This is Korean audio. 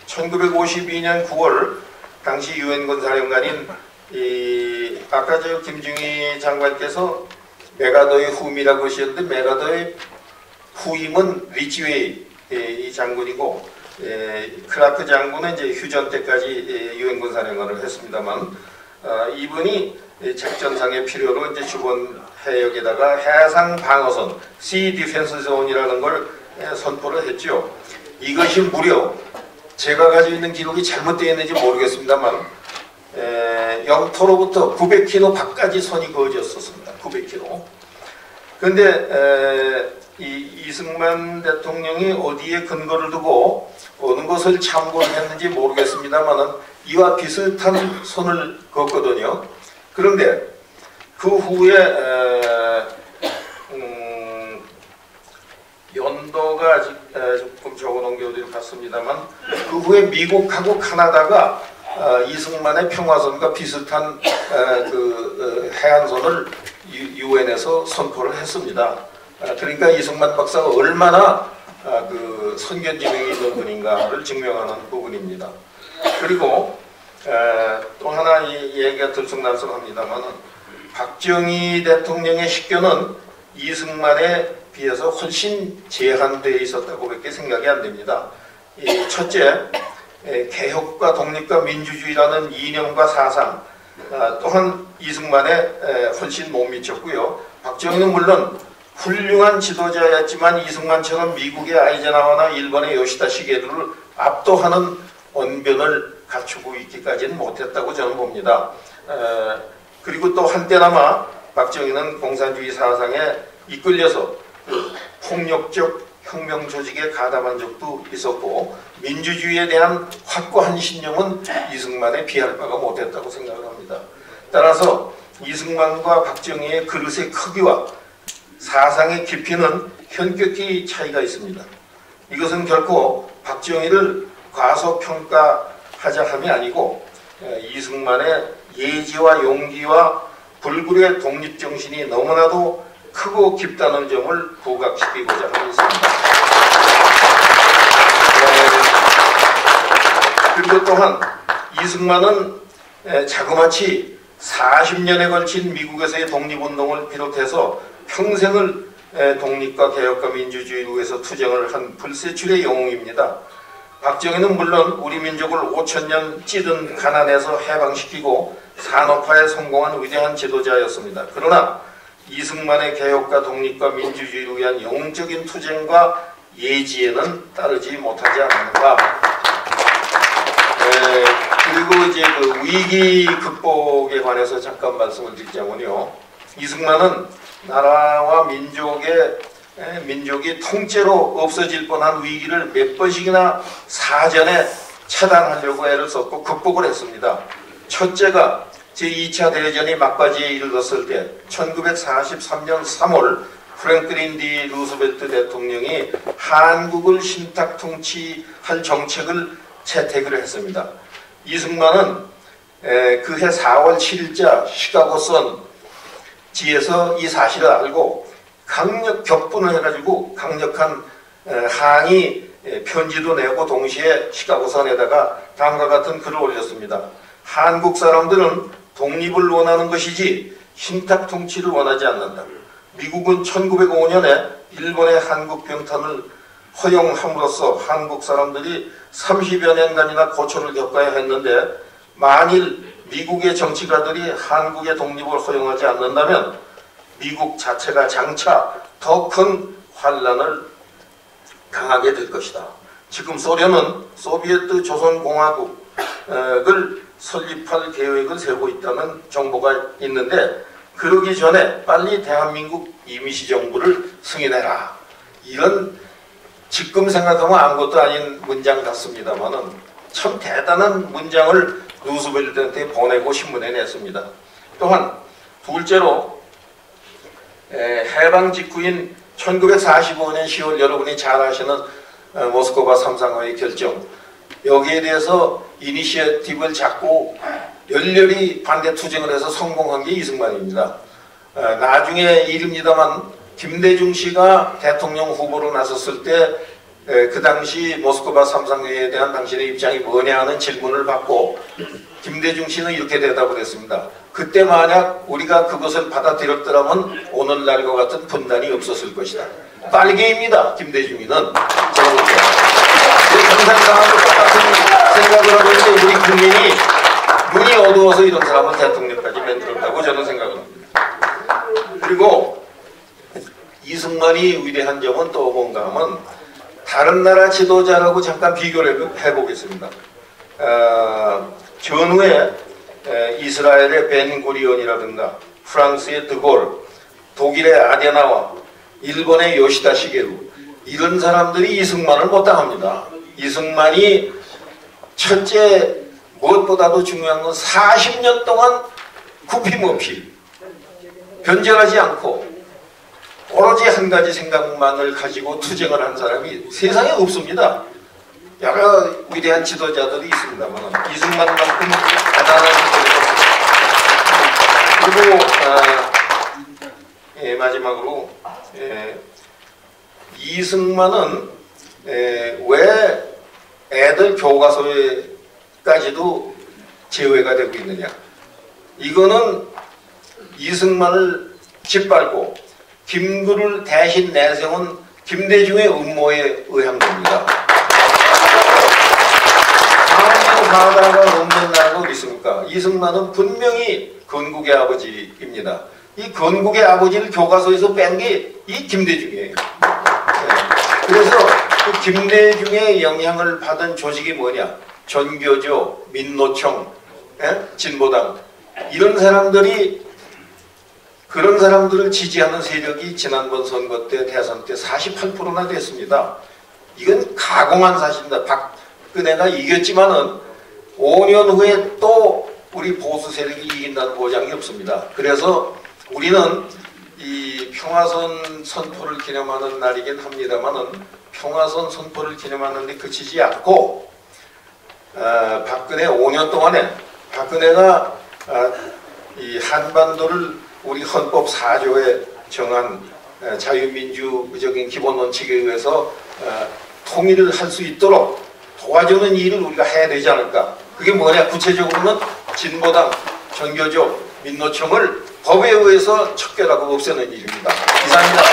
1952년 9월 당시 유엔군 사령관인 아까 저 김중희 장관께서 메가더의 후임이라고 하셨는데 메가더의 후임은 리치웨이 이 장군이고 크라크 장군은 이제 휴전 때까지 유엔군 사령관을 했습니다만 이분이 작전상의 필요로 이제 주변 해역에다가 해상 방어선 Sea Defense Zone이라는 걸 선포를 했죠. 이것이 무려 제가 가지고 있는 기록이 잘못되어 있는지 모르겠습니다만 영토로부터 900km 밖까지 선이 그어졌었습니다. 900km. 그런데 이승만 대통령이 어디에 근거를 두고 어느 것을 참고를 했는지 모르겠습니다만 이와 비슷한 선을 그었거든요. 그런데 그 후에 연도가 아직 조금 적어놓은 게 어디로 갔습니다만 그 후에 미국하고 카나다가 이승만의 평화선과 비슷한 그 해안선을 유엔에서 선포를 했습니다. 그러니까 이승만 박사가 얼마나 그 선견지명이 있는 분인가를 증명하는 부분입니다. 그리고 또 하나 이 얘기가 들쑥날쑥합니다만 박정희 대통령의 식견은 이승만에 비해서 훨씬 제한되어 있었다고 밖에 생각이 안 됩니다. 첫째, 개혁과 독립과 민주주의라는 이념과 사상 또한 이승만에 훨씬 못 미쳤고요. 박정희는 물론 훌륭한 지도자였지만 이승만처럼 미국의 아이젠하워나 일본의 요시다 시게루를 압도하는 언변을 갖추고 있기까지는 못했다고 저는 봅니다. 그리고 또 한때나마 박정희는 공산주의 사상에 이끌려서 폭력적 혁명 조직에 가담한 적도 있었고 민주주의에 대한 확고한 신념은 이승만에 비할 바가 못했다고 생각을 합니다. 따라서 이승만과 박정희의 그릇의 크기와 사상의 깊이는 현격히 차이가 있습니다. 이것은 결코 박정희를 과소평가하자 함이 아니고 이승만의 예지와 용기와 불굴의 독립정신이 너무나도 크고 깊다는 점을 부각시키고자 하고 있습니다. 그리고 또한 이승만은 자그마치 40년에 걸친 미국에서의 독립운동을 비롯해서 평생을 독립과 개혁과 민주주의를 위해서 투쟁을 한 불세출의 영웅입니다. 박정희는 물론 우리 민족을 5000년 찌든 가난에서 해방시키고 산업화에 성공한 위대한 지도자였습니다. 그러나 이승만의 개혁과 독립과 민주주의를 위한 영웅적인 투쟁과 예지에는 따르지 못하지 않는가. 그리고 이제 그 위기 극복에 관해서 잠깐 말씀을 드리자면요. 이승만은 나라와 민족이 통째로 없어질 뻔한 위기를 몇 번씩이나 사전에 차단하려고 애를 썼고 극복을 했습니다. 첫째가 제2차 대전이 막바지에 이르렀을 때 1943년 3월 프랭클린 D 루스벨트 대통령이 한국을 신탁 통치할 정책을 채택을 했습니다. 이승만은 그해 4월 7일자 시카고 선지에서 이 사실을 알고 격분을 해가지고 강력한 항의 편지도 내고 동시에 시카고 선에다가 다음과 같은 글을 올렸습니다. 한국 사람들은 독립을 원하는 것이지 신탁 통치를 원하지 않는다. 미국은 1905년에 일본의 한국 병탄을 허용함으로써 한국 사람들이 30여 년간이나 고초를 겪어야 했는데 만일 미국의 정치가들이 한국의 독립을 허용하지 않는다면 미국 자체가 장차 더 큰 환란을 당하게 될 것이다. 지금 소련은 소비에트 조선공화국을 설립할 계획을 세우고 있다는 정보가 있는데 그러기 전에 빨리 대한민국 임시정부를 승인해라. 이런 지금 생각하면 아무것도 아닌 문장 같습니다만은 참 대단한 문장을 루스벨트한테 보내고 신문에 냈습니다. 또한 둘째로 해방 직후인 1945년 10월 여러분이 잘 아시는 모스크바 삼상회의 결정, 여기에 대해서 이니시어티브를 잡고 열렬히 반대 투쟁을 해서 성공한 게 이승만입니다. 나중에 일입니다만 김대중 씨가 대통령 후보로 나섰을 때 그 당시 모스크바 삼상회의에 대한 당신의 입장이 뭐냐 하는 질문을 받고 김대중 씨는 이렇게 대답을 했습니다. 그때 만약 우리가 그것을 받아들였더라면 오늘날과 같은 분단이 없었을 것이다. 빨개입니다. 김대중이는. 항상 사람도 똑같은 생각을 하고 있는데 우리 국민이 눈이 어두워서 이런 사람을 대통령까지 만들었다고 저는 생각을 합니다. 그리고 이승만이 위대한 점은 또 뭔가 하면 다른 나라 지도자라고 잠깐 비교를 해보겠습니다. 전후에 이스라엘의 벤구리온이라든가 프랑스의 드골, 독일의 아데나와 일본의 요시다 시게루 이런 사람들이 이승만을 못 당합니다. 이승만이 첫째 무엇보다도 중요한 건 40년 동안 굽힘없이 변절하지 않고 오로지 한 가지 생각만을 가지고 투쟁을 한 사람이 세상에 없습니다. 여러 위대한 지도자들이 있습니다만 이승만만큼 대단한 지도자. 그리고 마지막으로 이승만은 왜 애들 교과서에까지도 제외가 되고 있느냐. 이거는 이승만을 짓밟고 김구를 대신 내세운 김대중의 음모에 의한 겁니다. 사다가 없는 나라가 어디 있습니까? 이승만은 분명히 건국의 아버지입니다. 이 건국의 아버지를 교과서에서 뺀 게 이 김대중이에요. 그래서 그 김대중의 영향을 받은 조직이 뭐냐? 전교조, 민노총, 진보당 이런 사람들이 그런 사람들을 지지하는 세력이 지난번 선거 때 대선 때 48%나 됐습니다. 이건 가공한 사실입니다. 박근혜가 이겼지만은 5년 후에 또 우리 보수 세력이 이긴다는 보장이 없습니다. 그래서 우리는 이 평화선 선포를 기념하는 날이긴 합니다만은 평화선 선포를 기념하는 데 그치지 않고 박근혜 5년 동안에 박근혜가 이 한반도를 우리 헌법 4조에 정한 자유민주적인 기본 원칙에 의해서 통일을 할 수 있도록 도와주는 일을 우리가 해야 되지 않을까. 그게 뭐냐? 구체적으로는 진보당, 전교조, 민노총을 법에 의해서 척결하고 없애는 일입니다. 이상입니다.